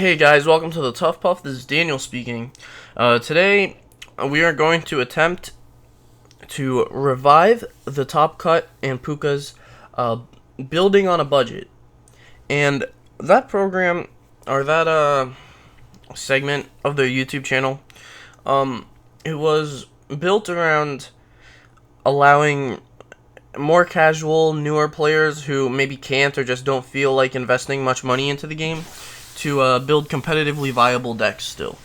Hey guys, welcome to the Tuff Puff. This is Daniel speaking. Today we are going to attempt to revive the Top Cut and Puka's building on a budget. And that program, or that segment of the YouTube channel, it was built around allowing more casual, newer players who maybe can't or just don't feel like investing much money into the game to build competitively viable decks still.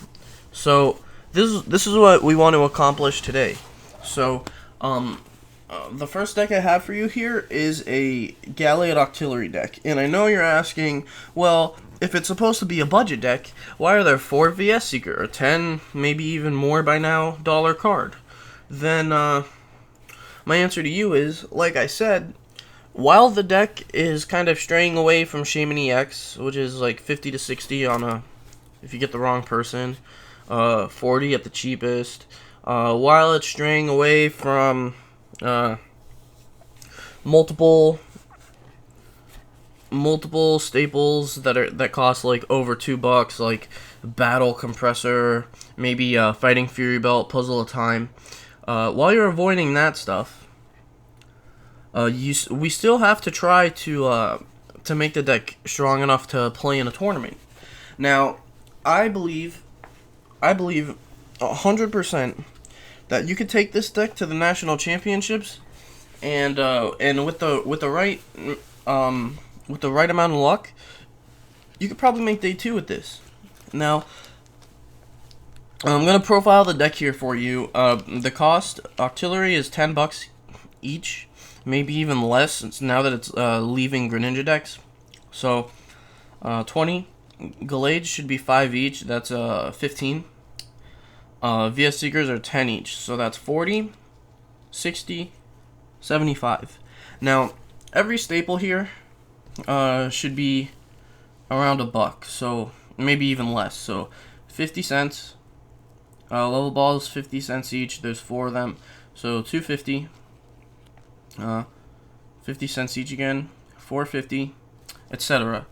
So this is what we want to accomplish today. So the first deck I have for you here is a Gallade Octillery deck, and I know you're asking, well, if it's supposed to be a budget deck, why are there 4 VS Seeker or 10, maybe even more by now, dollar card? Then my answer to you is, like I said, while the deck is kind of straying away from Shaman EX, which is like 50 to 60 on a, if you get the wrong person, 40 at the cheapest, while it's straying away from multiple staples that cost like over $2, like Battle Compressor, maybe Fighting Fury Belt, Puzzle of Time. While you're avoiding that stuff, we still have to try to make the deck strong enough to play in a tournament. Now, I believe 100% that you could take this deck to the national championships, and with the right amount of luck, you could probably make day 2 with this. Now, I'm gonna profile the deck here for you. The cost, Octillery, is $10 each. Maybe even less now that it's leaving Greninja decks. So 20. Gallade should be 5 each. That's 15. VS Seekers are 10 each. So that's 40, 60, 75. Now, every staple here should be around $1. So maybe even less. So 50 cents. Level balls 50 cents each. There's 4 of them. So $2.50. 50 cents each again, $4.50, etc.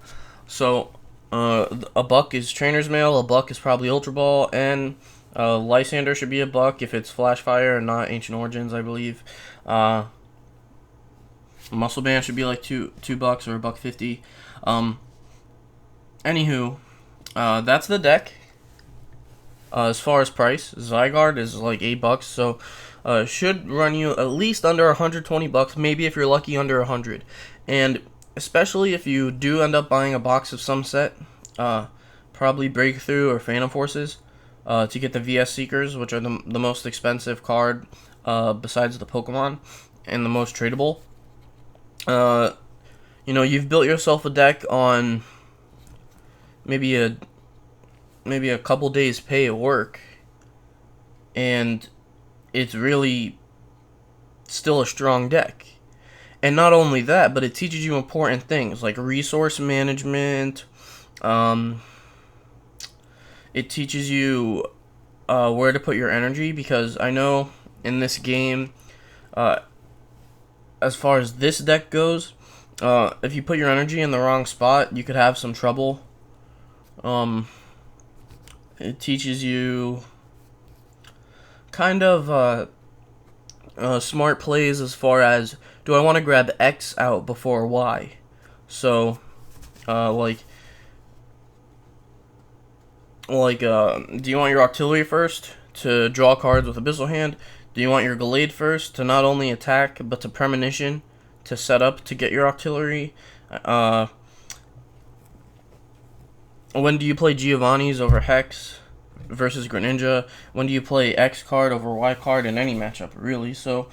So $1 is Trainer's Mail, $1 is probably Ultra Ball, and Lysander should be $1 if it's Flash Fire and not Ancient Origins, I believe. Muscle Band should be like $2 or $1.50. Anywho, that's the deck. As far as price, Zygarde is like $8, so should run you at least under $120, maybe if you're lucky under 100. And especially if you do end up buying a box of some set, probably Breakthrough or Phantom Forces, to get the VS Seekers, which are the most expensive card besides the Pokemon, and the most tradable. You've built yourself a deck on maybe a couple days pay at work, and it's really still a strong deck. And not only that, but it teaches you important things like resource management. It teaches you where to put your energy, because I know in this game, as far as this deck goes, if you put your energy in the wrong spot, you could have some trouble. It teaches you kind of smart plays as far as, do I want to grab X out before Y? So, do you want your Octillery first to draw cards with Abyssal Hand? Do you want your Gallade first to not only attack, but to Premonition to set up to get your Octillery? When do you play Giovanni's over Hex versus Greninja? When do you play X card over Y card in any matchup, really? So,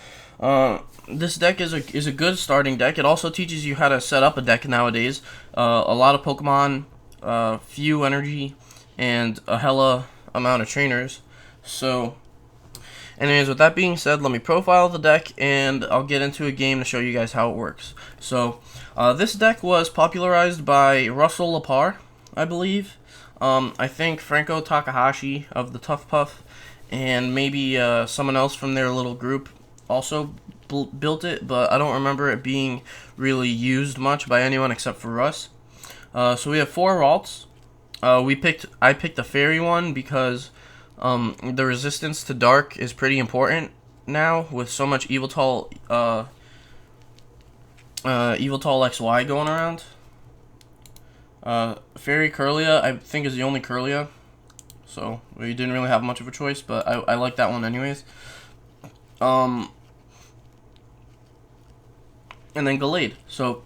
this deck is a good starting deck. It also teaches you how to set up a deck nowadays. A lot of Pokemon, few energy, and a hella amount of trainers. So, anyways, with that being said, let me profile the deck, and I'll get into a game to show you guys how it works. So, this deck was popularized by Russell Lepar, I believe. I think Franco Takahashi of the Tuff Puff, and maybe someone else from their little group also built it, but I don't remember it being really used much by anyone except for us. So we have 4 Ralts. I picked the fairy one because the resistance to dark is pretty important now with so much Evil XY going around. Fairy Curlia, I think, is the only Curlia, so we didn't really have much of a choice, but I like that one anyways. And then Gallade. So,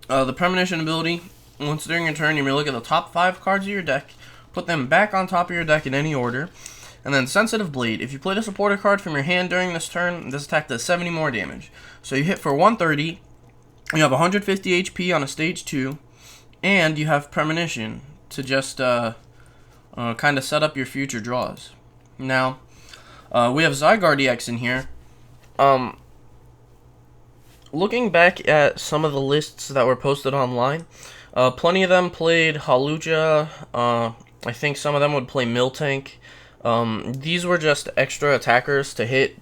the Premonition ability, once during your turn, you may look at the top 5 cards of your deck, put them back on top of your deck in any order, and then Sensitive Blade. If you play the supported card from your hand during this turn, this attack does 70 more damage. So you hit for 130, you have 150 HP on a stage 2, and you have Premonition to just kind of set up your future draws. Now, we have Zygarde EX in here. Looking back at some of the lists that were posted online, plenty of them played Hawlucha. I think some of them would play Miltank. These were just extra attackers to hit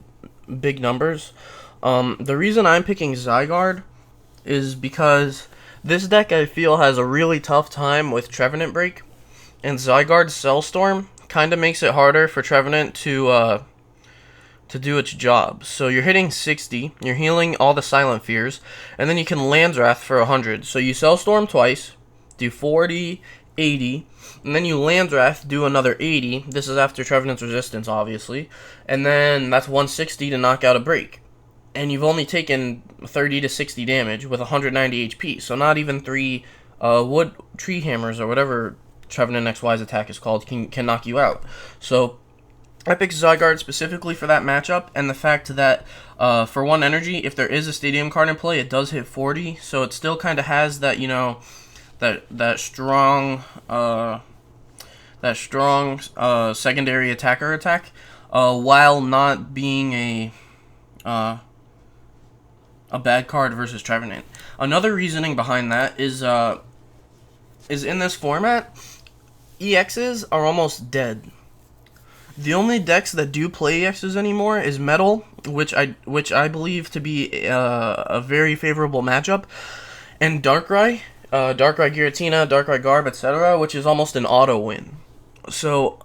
big numbers. The reason I'm picking Zygarde is because this deck, I feel, has a really tough time with Trevenant Break, and Zygarde's Cellstorm kind of makes it harder for Trevenant to do its job. So you're hitting 60, you're healing all the Silent Fears, and then you can Landwrath for 100. So you Cellstorm twice, do 40, 80, and then you Landwrath, do another 80. This is after Trevenant's Resistance, obviously, and then that's 160 to knock out a break. And you've only taken 30 to 60 damage with 190 HP, so not even 3 wood tree hammers or whatever Trevenant XY's attack is called can knock you out. So I picked Zygarde specifically for that matchup, and the fact that for 1 energy, if there is a stadium card in play, it does hit 40, so it still kind of has that, you know, that strong secondary attacker attack, while not being a bad card versus Trevenant. Another reasoning behind that is in this format, EXs are almost dead. The only decks that do play EXs anymore is Metal, which I believe to be a very favorable matchup, and Darkrai, Giratina, Darkrai Garb, etc., which is almost an auto win. So,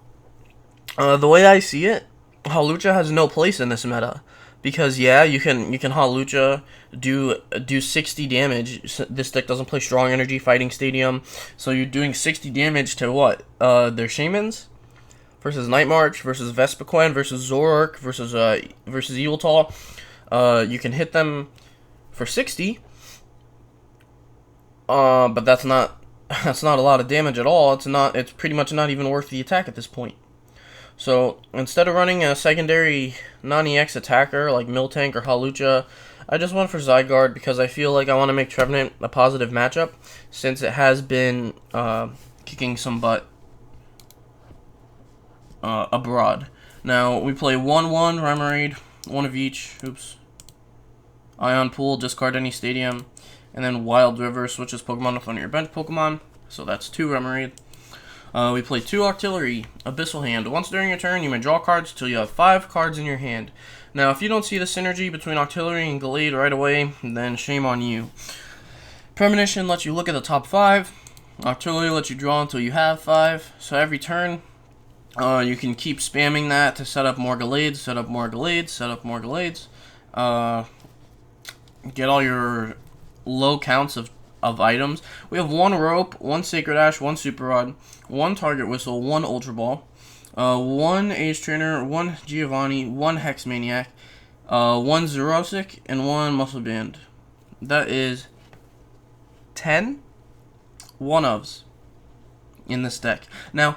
the way I see it, Hawlucha has no place in this meta, because yeah, you can Hawlucha do 60 damage. This deck doesn't play Strong Energy, Fighting Stadium, so you're doing 60 damage to what? Their Shamans versus Night March versus Vespiquen versus Zoroark versus Yveltal. You can hit them for 60. But that's not a lot of damage at all. It's pretty much not even worth the attack at this point. So instead of running a secondary non-EX attacker like Miltank or Hawlucha, I just went for Zygarde because I feel like I want to make Trevenant a positive matchup, since it has been kicking some butt abroad. Now we play 1/1 Remoraid, one of each. Oops. Ion Pool, discard any stadium, and then Wild River switches Pokemon with one of your bench Pokemon. So that's 2 Remoraid. We play 2 Octillery, Abyssal Hand. Once during your turn, you may draw cards until you have 5 cards in your hand. Now, if you don't see the synergy between Octillery and Gallade right away, then shame on you. Premonition lets you look at the top 5. Octillery lets you draw until you have 5. So every turn, you can keep spamming that to set up more Gallades, set up more Gallades, set up more Gallades. Get all your low counts of items. We have 1 Rope, 1 Sacred Ash, 1 Super Rod, 1 Target Whistle, 1 Ultra Ball, 1 Ace Trainer, 1 Giovanni, 1 Hex Maniac, 1 Xerosic, and 1 Muscle Band. That is 10 one-ofs in this deck. Now,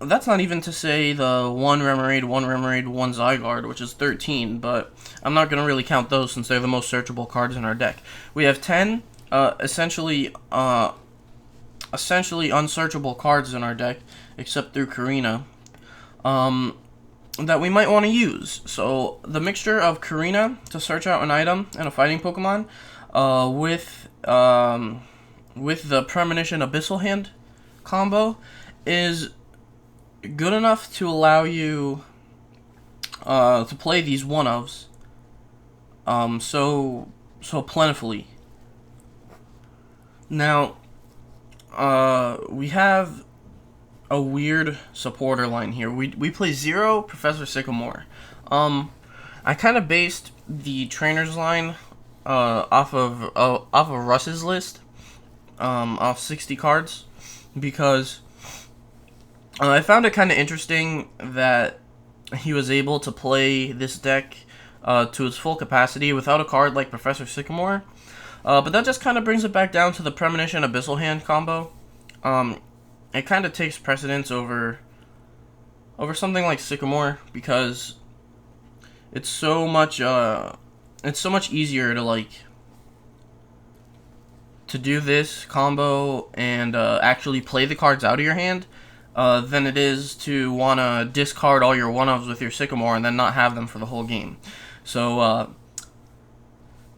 that's not even to say the 1 Remoraid, 1 Remoraid, 1 Zygarde, which is 13, but I'm not going to really count those since they're the most searchable cards in our deck. We have 10 essentially unsearchable cards in our deck, except through Karina, that we might want to use. So the mixture of Karina to search out an item and a fighting Pokemon, with the Premonition Abyssal Hand combo is good enough to allow you to play these one-ofs so plentifully. Now, we have a weird supporter line here. We play 0 Professor Sycamore. I kind of based the trainers line off of Russ's list, off 60 cards, because I found it kind of interesting that he was able to play this deck to its full capacity without a card like Professor Sycamore. But that just kind of brings it back down to the Premonition Abyssal Hand combo. It kind of takes precedence over something like Sycamore because it's so much easier to do this combo and actually play the cards out of your hand than it is to want to discard all your one-ofs with your Sycamore and then not have them for the whole game. So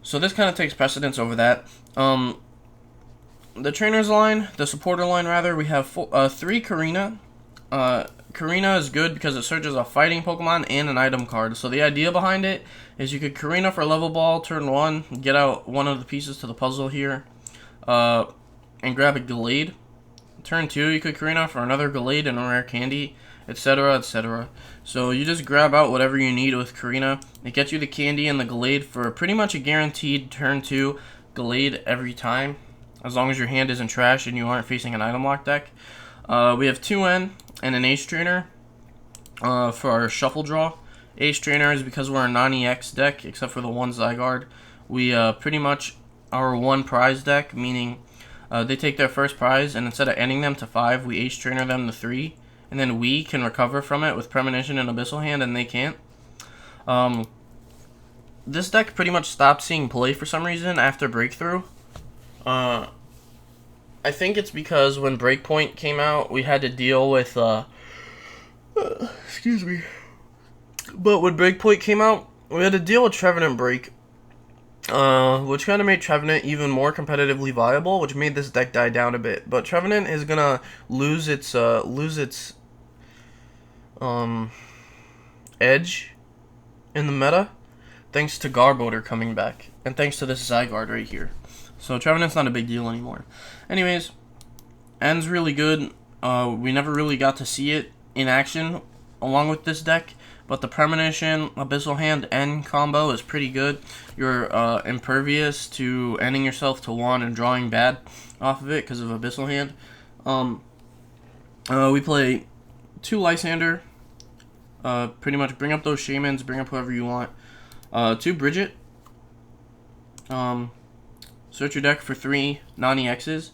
this kind of takes precedence over that. The trainers line, the supporter line rather, we have 3 Karina. Karina is good because it searches a fighting Pokemon and an item card. So the idea behind it is you could Karina for level ball, turn 1, get out one of the pieces to the puzzle here, and grab a Gallade. Turn 2, you could Karina for another Gallade and a rare candy, etc., etc. So you just grab out whatever you need with Karina. It gets you the candy and the Gallade for pretty much a guaranteed turn 2 Gallade every time, as long as your hand isn't trash and you aren't facing an item lock deck. We have 2N and an Ace Trainer for our shuffle draw. Ace Trainer is because we're a non-EX deck, except for the one Zygarde. We pretty much are a 1 prize deck, meaning they take their first prize, and instead of ending them to 5, we Ace Trainer them to 3, and then we can recover from it with Premonition and Abyssal Hand, and they can't. This deck pretty much stopped seeing play for some reason after Breakthrough. I think it's because when Breakpoint came out, we had to deal with, excuse me. But when Breakpoint came out, we had to deal with Trevenant Break, which kind of made Trevenant even more competitively viable, which made this deck die down a bit. But Trevenant is gonna lose its edge in the meta, thanks to Garbodor coming back, and thanks to this Zygarde right here. So Trevenant's not a big deal anymore. Anyways, N's really good. We never really got to see it in action along with this deck, but the Premonition, Abyssal Hand, N combo is pretty good. You're impervious to ending yourself to 1 and drawing bad off of it because of Abyssal Hand. We play 2 Lysander. Pretty much bring up those Shamans, bring up whoever you want. 2 Bridget. Search your deck for 3 non-EXs,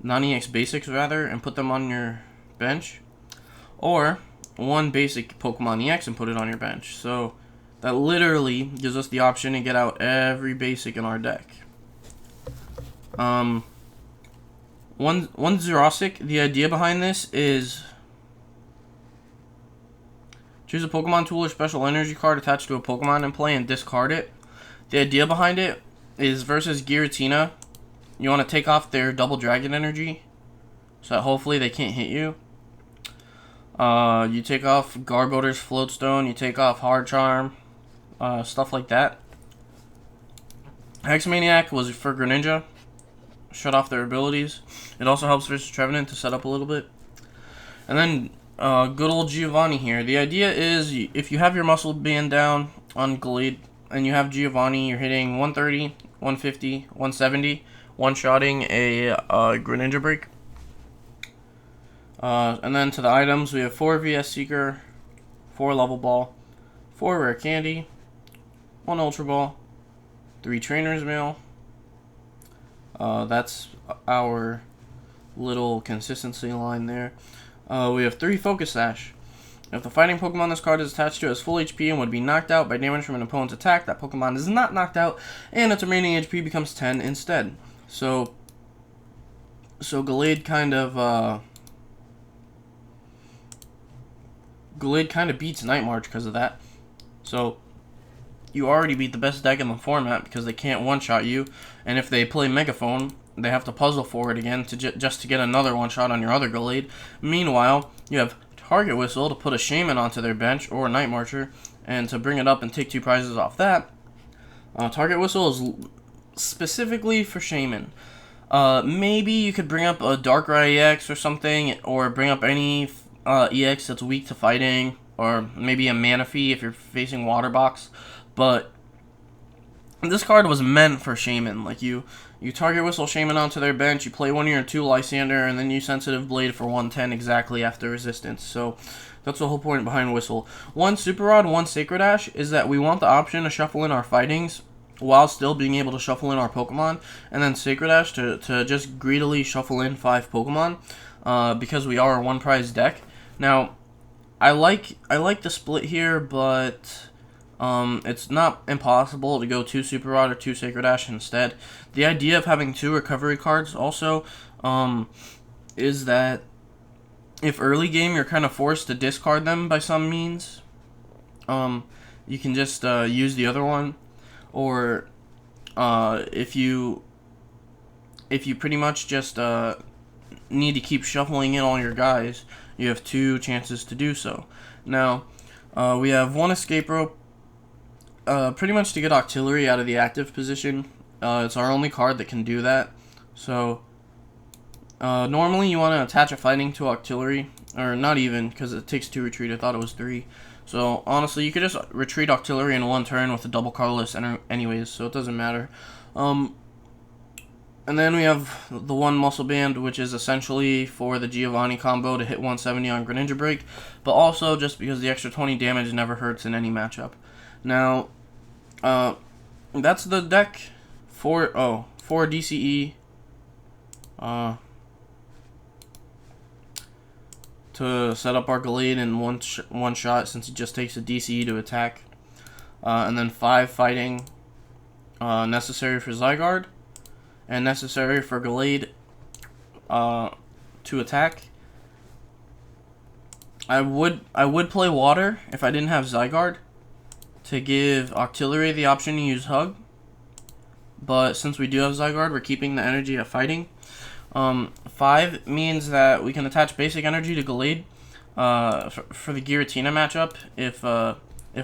non-EX basics rather, and put them on your bench. Or 1 basic Pokemon EX and put it on your bench. So that literally gives us the option to get out every basic in our deck. One Xerosic, the idea behind this is choose a Pokemon tool or special energy card attached to a Pokemon in play and discard it. The idea behind it is versus Giratina, you want to take off their double dragon energy so that hopefully they can't hit you. You take off Garbodor's Floatstone, you take off Hard Charm, stuff like that. Hexmaniac was for Greninja, shut off their abilities. It also helps versus Trevenant to set up a little bit. And then good old Giovanni here. The idea is if you have your muscle band down on Gallade and you have Giovanni, you're hitting 130, 150, 170, one-shotting a Greninja Break. And then to the items, we have 4 VS Seeker, 4 Level Ball, 4 Rare Candy, 1 Ultra Ball, 3 Trainer's Mail. That's our little consistency line there. We have 3 Focus Sash. If the fighting Pokemon this card is attached to has full HP and would be knocked out by damage from an opponent's attack, that Pokemon is not knocked out, and its remaining HP becomes 10 instead. So Gallade kind of beats Night March because of that. So you already beat the best deck in the format because they can't one-shot you, and if they play Megaphone, they have to puzzle for it again to just to get another one-shot on your other Gallade. Meanwhile, you have Target Whistle to put a Shaman onto their bench, or a Night Marcher, and to bring it up and take 2 prizes off that. Target Whistle is specifically for Shaman. Maybe you could bring up a Darkrai EX or something, or bring up any EX that's weak to fighting, or maybe a Manaphy if you're facing Water Box. But this card was meant for Shaman. Like, you target Whistle Shaman onto their bench, you play one of your 2 Lysander, and then you Sensitive Blade for 110 exactly after resistance. So that's the whole point behind Whistle. One Super Rod, one Sacred Ash is that we want the option to shuffle in our fightings while still being able to shuffle in our Pokemon, and then Sacred Ash to just greedily shuffle in 5 Pokemon, because we are a 1 prize deck. Now, I like the split here, but it's not impossible to go 2 Super Rod or 2 Sacred Ash instead. The idea of having 2 recovery cards also is that if early game you're kind of forced to discard them by some means, you can just use the other one. Or if you pretty much just need to keep shuffling in all your guys, you have 2 chances to do so. Now, we have 1 Escape Rope, pretty much to get Octillery out of the active position. It's our only card that can do that. So, normally you want to attach a fighting to Octillery, or not even, because it takes 2 retreat. I thought it was 3. So, honestly, you could just retreat Octillery in 1 turn with a double colorless anyways, so it doesn't matter. And then we have the 1 Muscle Band, which is essentially for the Giovanni combo to hit 170 on Greninja Break, but also just because the extra 20 damage never hurts in any matchup. Now, that's the deck for DCE. To set up our Gallade in one shot, since he just takes a DCE to attack. And then 5 fighting, necessary for Zygarde, and necessary for Gallade to attack. I would play Water if I didn't have Zygarde, to give Octillery the option to use Hug. But since we do have Zygarde, we're keeping the energy of fighting. 5 means that we can attach basic energy to Gallade for the Giratina matchup if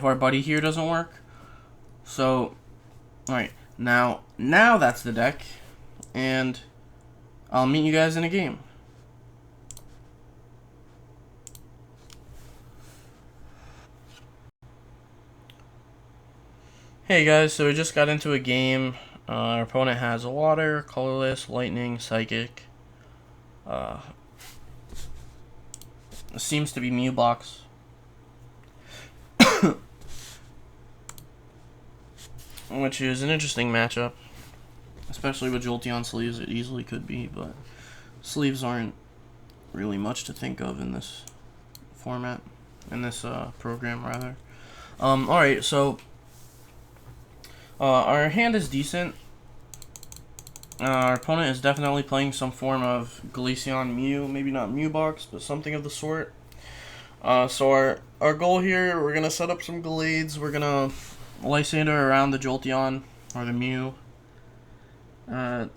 our buddy here doesn't work. So, alright, now that's the deck, and I'll meet you guys in a game. Hey guys, so we just got into a game. Our opponent has a Water, Colorless, Lightning, Psychic. Seems to be Mew Box. Which is an interesting matchup. Especially with Jolteon sleeves, it easily could be, but sleeves aren't really much to think of in this format. In this program, rather. Alright, so our hand is decent. Our opponent is definitely playing some form of Glaceon Mew, maybe not Mew Box, but something of the sort. So our goal here, we're gonna set up some Gallades. We're gonna Lysander around the Jolteon or the Mew to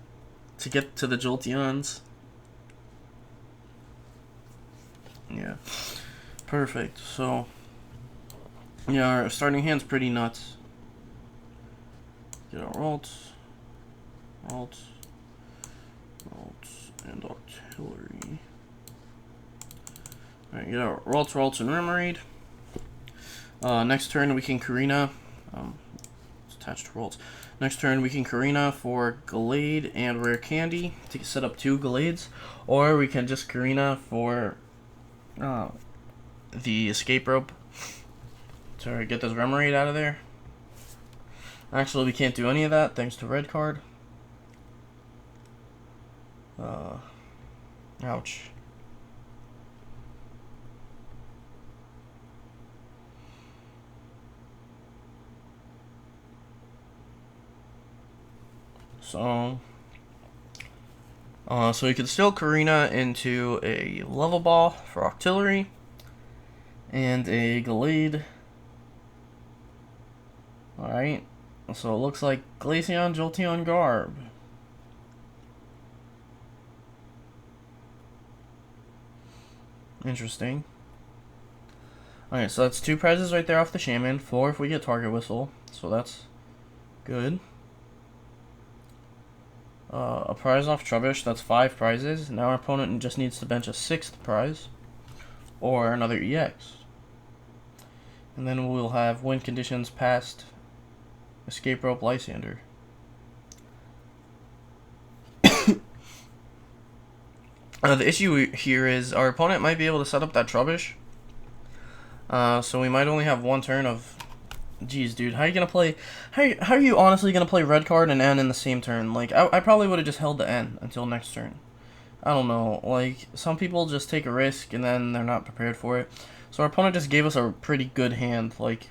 get to the Jolteons. Yeah, perfect. So yeah, our starting hand's pretty nuts. Get our Ralts, and Octillery. Alright, get our Ralts, and Remoraid. Next turn we can Karina. It's attached to Ralts. Next turn we can Karina for Gallade and Rare Candy to set up 2 Gallades. Or we can just Karina for the Escape Rope to get this Remoraid out of there. Actually, we can't do any of that thanks to red card. Ouch. So we could still Karina into a Level Ball for Octillery and a Gallade. Alright, so it looks like Glaceon, Jolteon, Garb. Interesting. Alright, so that's 2 prizes right there off the Shaman. 4 if we get Target Whistle, so that's good. a prize off Trubbish. That's 5 prizes. Now our opponent just needs to bench a 6th prize, or another EX. And then we'll have win conditions past Escape Rope Lysander. The issue here is our opponent might be able to set up that Trubbish. So we might only have one turn of... Jeez, dude, how are you gonna play... How are you honestly gonna play red card and N in the same turn? Like, I probably would have just held the N until next turn. I don't know. Like, some people just take a risk and then they're not prepared for it. So our opponent just gave us a pretty good hand. Like,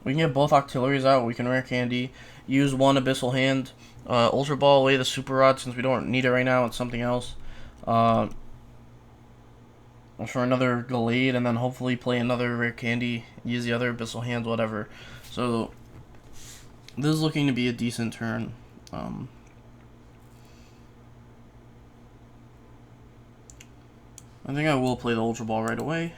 we can get both Octilleries out. We can rare candy. Use one Abyssal Hand. Ultra Ball away the Super Rod since we don't need it right now. It's something else. For another Gallade, and then hopefully play another rare candy. Use the other Abyssal Hand, whatever. So, this is looking to be a decent turn. I think I will play the Ultra Ball right away.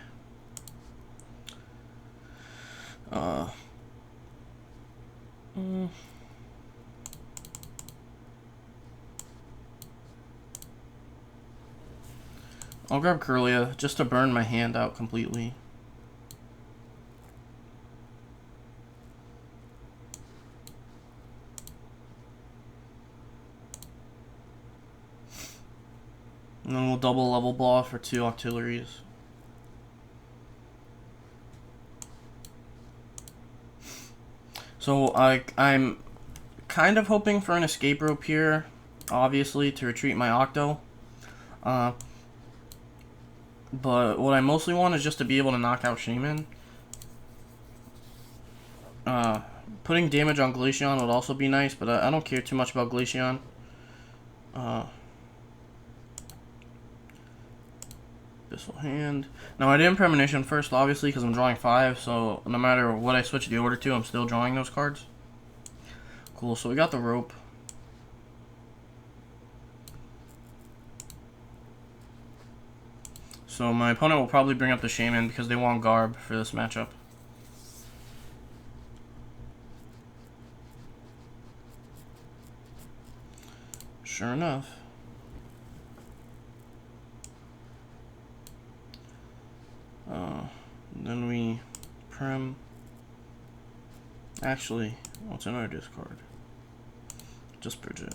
I'll grab Curlia just to burn my hand out completely. And then we'll double level ball for 2 Octilleries. So I'm kind of hoping for an escape rope here, obviously, to retreat my Octo. But what I mostly want is just to be able to knock out Shaman. Putting damage on Glaceon would also be nice, but I don't care too much about Glaceon. Abyssal Hand. Now, I didn't Premonition first, obviously, because I'm drawing 5, so no matter what I switch the order to, I'm still drawing those cards. Cool, so we got the rope. So my opponent will probably bring up the Shaman because they want Garb for this matchup. Sure enough. Then we Prem. Actually, what's in our discard? Just bridge it.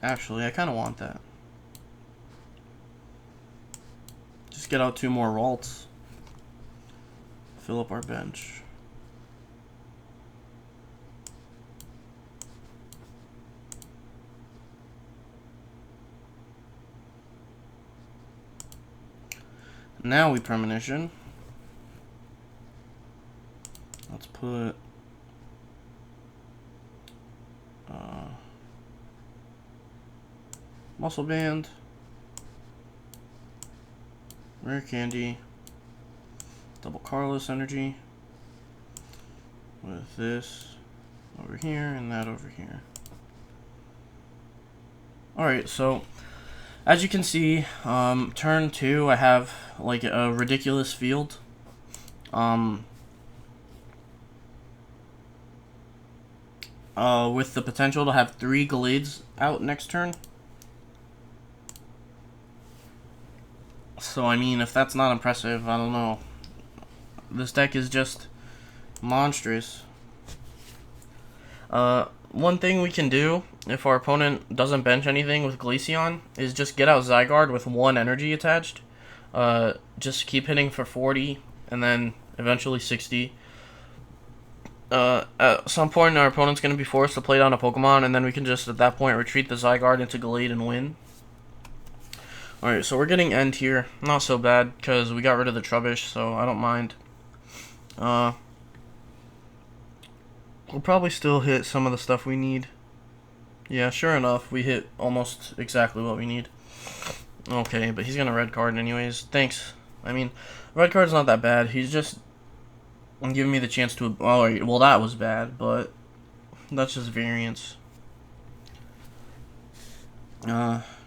Actually, I kind of want that. Just get out 2 more Ralts. Fill up our bench. Now we Premonition. Let's put Muscle Band, Rare Candy, double Carlos Energy with this over here and that over here. Alright, so as you can see, turn 2 I have like a ridiculous field. With the potential to have 3 Gallades out next turn. So I mean, if that's not impressive, I don't know. This deck is just monstrous. One thing we can do if our opponent doesn't bench anything with Glaceon is just get out Zygarde with 1 energy attached. Just keep hitting for 40 and then eventually 60. At some point our opponent's going to be forced to play down a Pokemon, and then we can just at that point retreat the Zygarde into Gallade and win. Alright, so we're getting End here. Not so bad because we got rid of the Trubbish, so I don't mind. We'll probably still hit some of the stuff we need. Yeah, sure enough, we hit almost exactly what we need. Okay, but he's gonna red card anyways. Thanks. I mean, red card's not that bad. He's just giving me the chance to... Alright, well that was bad, but that's just variance.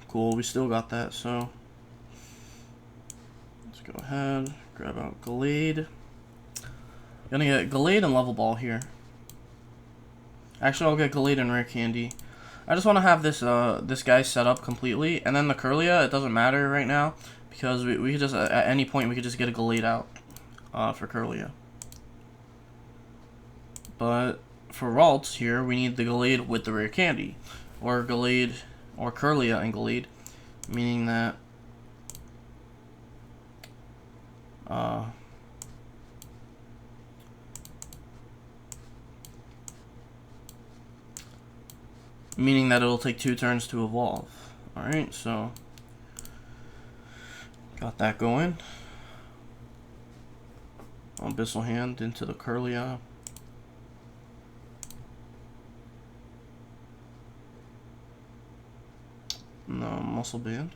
Cool, we still got that, so... Let's go ahead, grab out Gallade. Gonna get Gallade and Level Ball here. Actually, I'll get Gallade and Rare Candy. I just want to have this this guy set up completely, and then the Curlia, it doesn't matter right now, because we could just, at any point, we could just get a Gallade out for Curlia. But for Ralts here, we need the Gallade with the Rare Candy, or Gallade, or Curlia and Gallade, meaning that it'll take 2 turns to evolve. Alright, so got that going. Abyssal Hand into the Curlia. No, Muscle Band.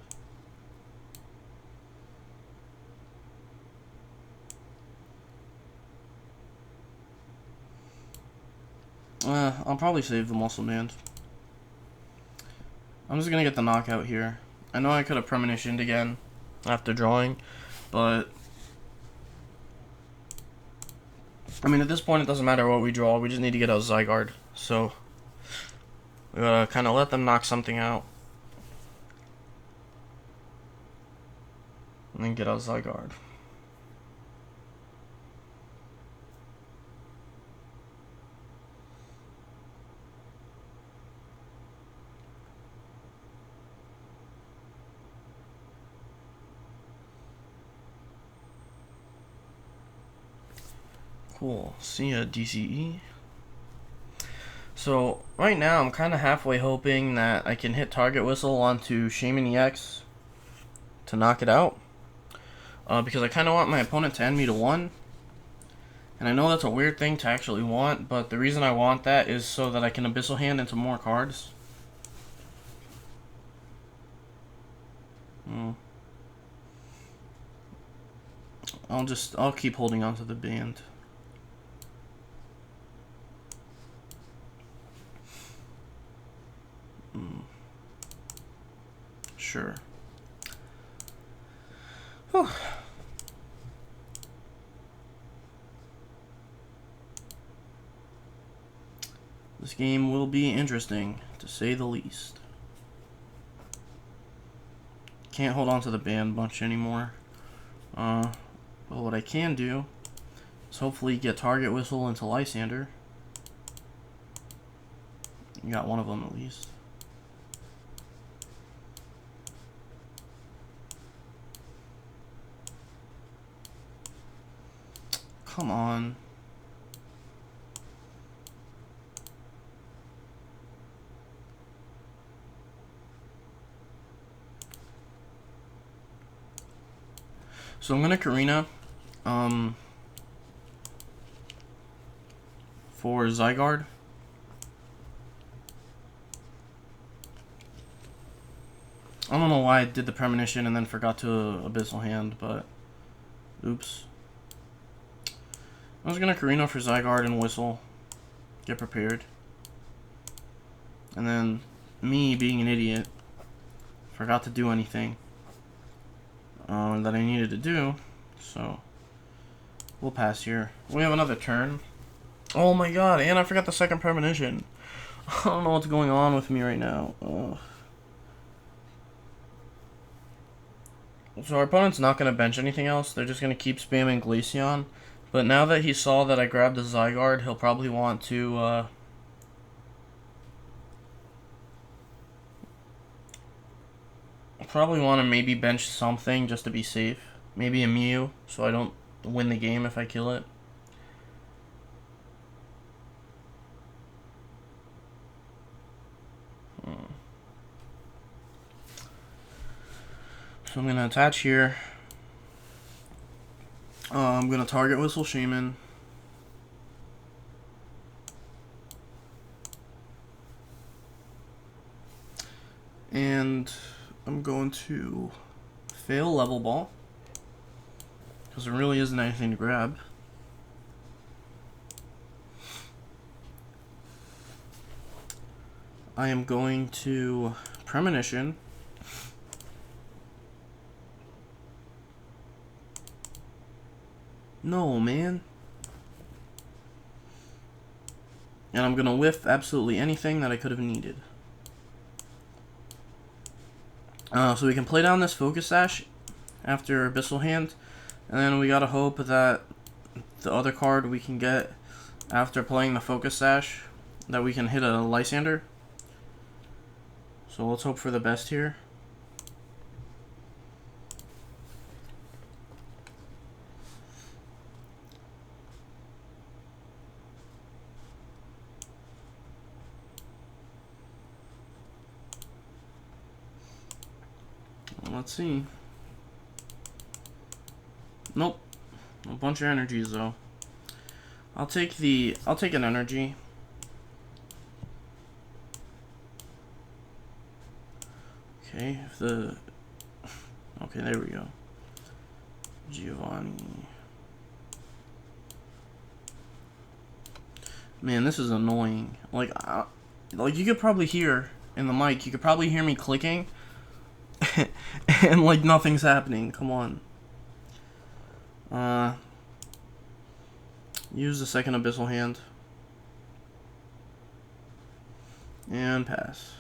I'll probably save the Muscle Band. I'm just gonna get the knockout here. I know I could have premonitioned again after drawing, but I mean, at this point, it doesn't matter what we draw. We just need to get out Zygarde. So we gotta kind of let them knock something out, and then get out Zygarde. Cool. See ya, DCE. So right now I'm kind of halfway hoping that I can hit Target Whistle onto Shaman EX to knock it out, because I kind of want my opponent to end me to 1. And I know that's a weird thing to actually want, but the reason I want that is so that I can Abyssal Hand into more cards. I'll keep holding on to the band. Sure. Whew. This game will be interesting, to say the least. Can't hold on to the band much anymore. But what I can do is hopefully get Target Whistle into Lysander. You got one of them at least. Come on. So I'm gonna Karina for Zygarde. I don't know why I did the premonition and then forgot to Abyssal Hand, but oops. I was gonna Karina for Zygarde and Whistle, get prepared, and then me being an idiot forgot to do anything that I needed to do, so we'll pass here. We have another turn. Oh my god, and I forgot the second premonition. I don't know what's going on with me right now. Ugh. So our opponent's not going to bench anything else. They're just going to keep spamming Glaceon. But now that he saw that I grabbed the Zygarde, he'll probably want to maybe bench something just to be safe. Maybe a Mew, so I don't win the game if I kill it. So I'm going to attach here. I'm going to Target Whistle Shaman. And I'm going to fail Level Ball, because there really isn't anything to grab. I am going to Premonition. No, man. And I'm gonna whiff absolutely anything that I could have needed. So we can play down this Focus Sash after Abyssal Hand, and then we gotta hope that the other card we can get after playing the Focus Sash, that we can hit a Lysander. So let's hope for the best here. Let's see. Nope. A bunch of energies though. I'll take an energy. Okay, okay, there we go. Giovanni. Man, this is annoying. Like you could probably hear in the mic, you could probably hear me clicking. And like nothing's happening. Come on. Use the second Abyssal Hand. And pass.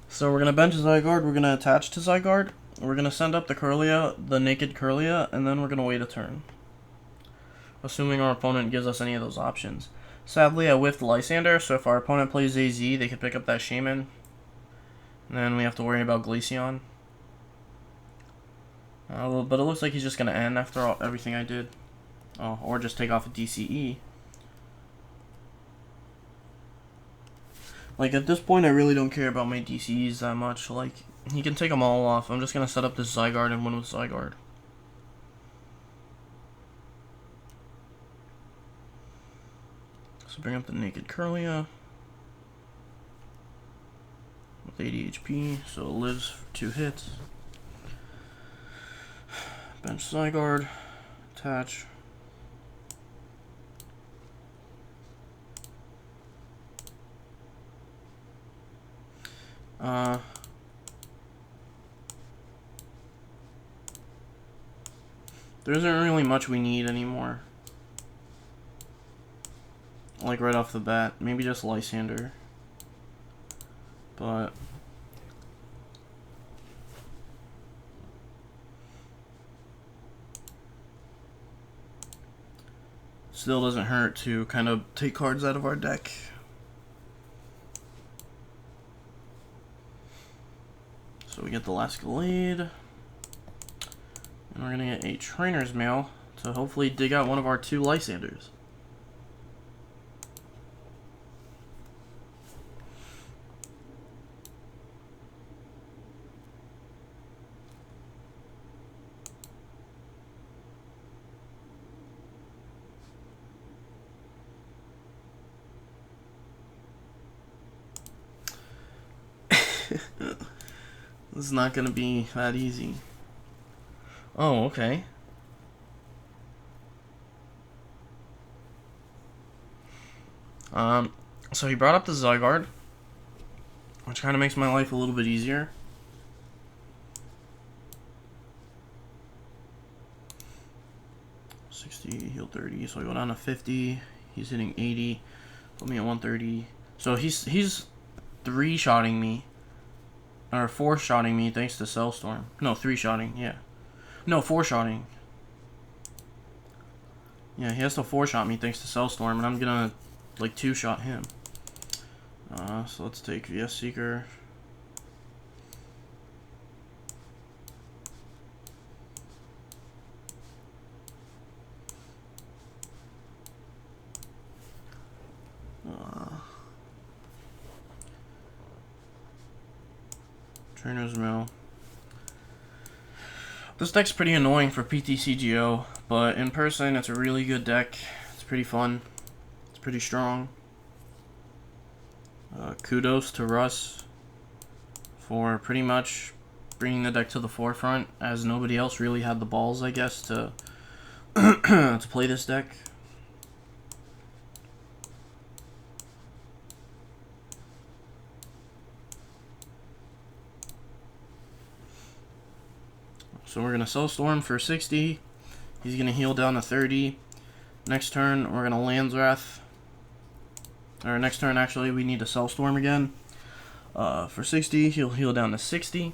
So we're gonna bench Zygarde, we're gonna attach to Zygarde, we're gonna send up the Kirlia, the naked Kirlia, and then we're gonna wait a turn. Assuming our opponent gives us any of those options. Sadly, I whiffed Lysander, so if our opponent plays AZ, they can pick up that Shaman. And then we have to worry about Glaceon. But it looks like he's just gonna end after everything I did. Oh, or just take off a DCE. Like, at this point, I really don't care about my DCEs that much. Like, he can take them all off. I'm just gonna set up this Zygarde and win with Zygarde. So bring up the naked Kirlia. With 80 HP, so it lives for 2 hits. Bench Zygarde. Attach. There isn't really much we need anymore. Like right off the bat. Maybe just Lysander. But still doesn't hurt to kind of take cards out of our deck. So we get the last Gallade. And we're going to get a Trainer's Mail to hopefully dig out one of our 2 Lysanders. This is not going to be that easy. Oh, okay. So he brought up the Zygarde, which kind of makes my life a little bit easier. Heal 30, so I go down to 50. He's hitting 80. Put me at 130. So he's 3-shotting me. Or 4-shotting me thanks to Cellstorm. No, 3-shotting, yeah. No, 4-shotting. Yeah, he has to 4-shot me thanks to Cellstorm, and I'm gonna, like, 2-shot him. So let's take VS Seeker. Trainer's Mail. This deck's pretty annoying for PTCGO, but in person it's a really good deck. It's pretty fun. It's pretty strong. Kudos to Russ for pretty much bringing the deck to the forefront, as nobody else really had the balls, I guess, to to play this deck. So we're going to Cellstorm for 60. He's going to heal down to 30. Next turn, we're going to Land's Wrath Our next turn, actually, we need to Sell Storm again. For 60, he'll heal down to 60.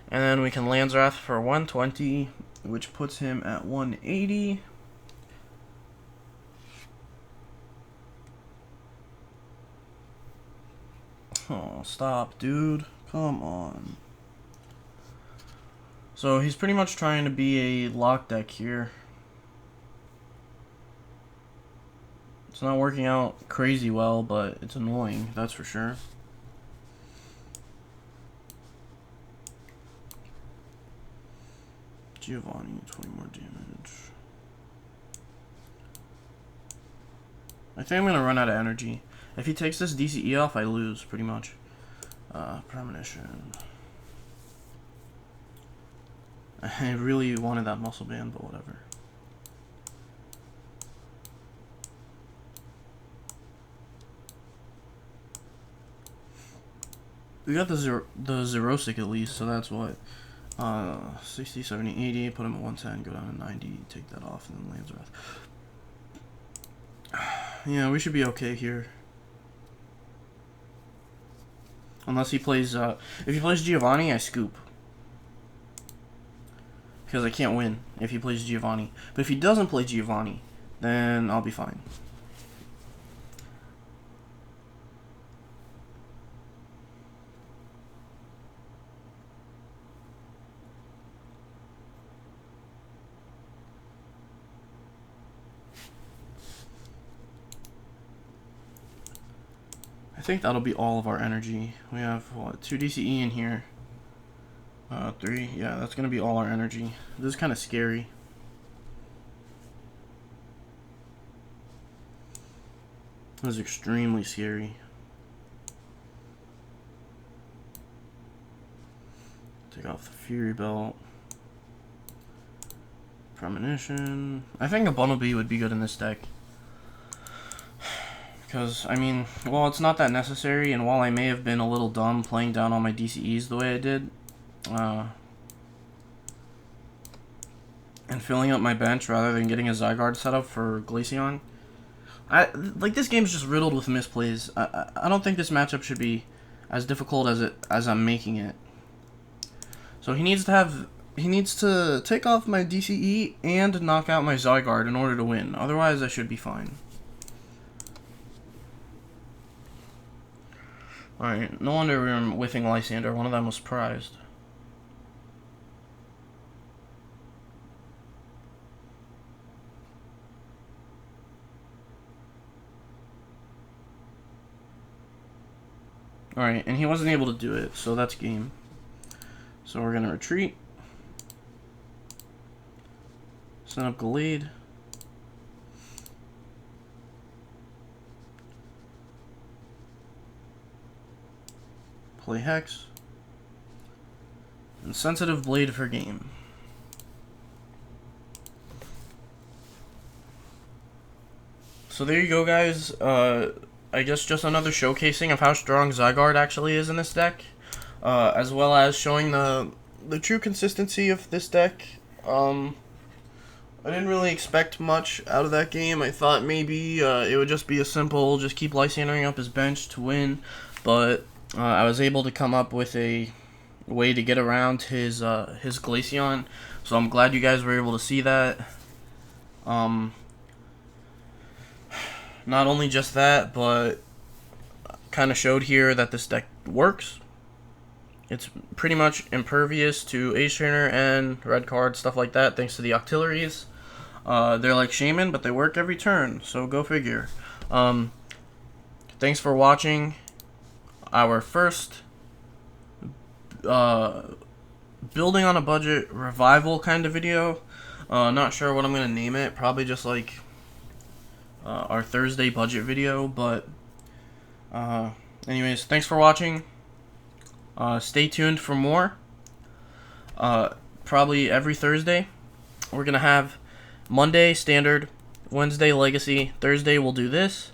And then we can Land's Wrath for 120, which puts him at 180. Oh, stop, dude. Come on. So he's pretty much trying to be a lock deck here. It's not working out crazy well, but it's annoying, that's for sure. Giovanni, 20 more damage. I think I'm going to run out of energy. If he takes this DCE off, I lose, pretty much. Premonition. I really wanted that muscle band, but whatever. We got the Zerosic at least, so that's what. 60, 70, 80, put him at 110, go down to 90, take that off, and then Land's Wrath. Yeah, we should be okay here. Unless he plays, if he plays Giovanni, I scoop. Because I can't win if he plays Giovanni. But if he doesn't play Giovanni, then I'll be fine. I think that'll be all of our energy. We have, what, 2 DCE in here. 3. Yeah, that's going to be all our energy. This is kind of scary. This is extremely scary. Take off the Fury Belt. Premonition. I think a Bumblebee would be good in this deck. Because, I mean, well, it's not that necessary, and while I may have been a little dumb playing down all my DCEs the way I did, and filling up my bench rather than getting a Zygarde set up for Glaceon, like, this game's just riddled with misplays. I don't think this matchup should be as difficult as I'm making it. So he needs to take off my DCE and knock out my Zygarde in order to win. Otherwise, I should be fine. Alright, no wonder we were whiffing Lysander. One of them was prized. Alright, and he wasn't able to do it, so that's game. So we're going to retreat. Send up Gallade. Play Hex. And Sensitive Blade for game. So there you go, guys. I guess just another showcasing of how strong Zygarde actually is in this deck. As well as showing the true consistency of this deck. I didn't really expect much out of that game. I thought maybe it would just be a simple, just keep Lysandering up his bench to win. But I was able to come up with a way to get around his Glaceon, so I'm glad you guys were able to see that. Not only just that, but kind of showed here that this deck works. It's pretty much impervious to Ace Trainer and red card, stuff like that, thanks to the Octilleries. They're like Shaman, but they work every turn, so go figure. Thanks for watching our first building on a budget revival kind of video. Not sure what I'm gonna name it. Probably just like our Thursday budget video. But anyways, thanks for watching. Stay tuned for more. Probably every Thursday. We're gonna have Monday standard, Wednesday legacy, Thursday we'll do this,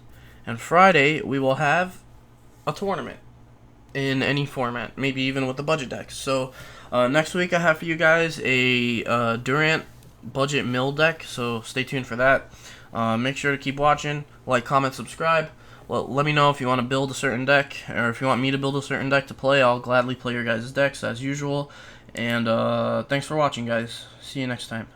and Friday we will have a tournament in any format, maybe even with the budget decks. So next week I have for you guys a Durant budget mill deck, so stay tuned for that. Make sure to keep watching, like, comment, subscribe. let me know if you want to build a certain deck, or if you want me to build a certain deck to play. I'll gladly play your guys' decks as usual. And thanks for watching, guys. See you next time.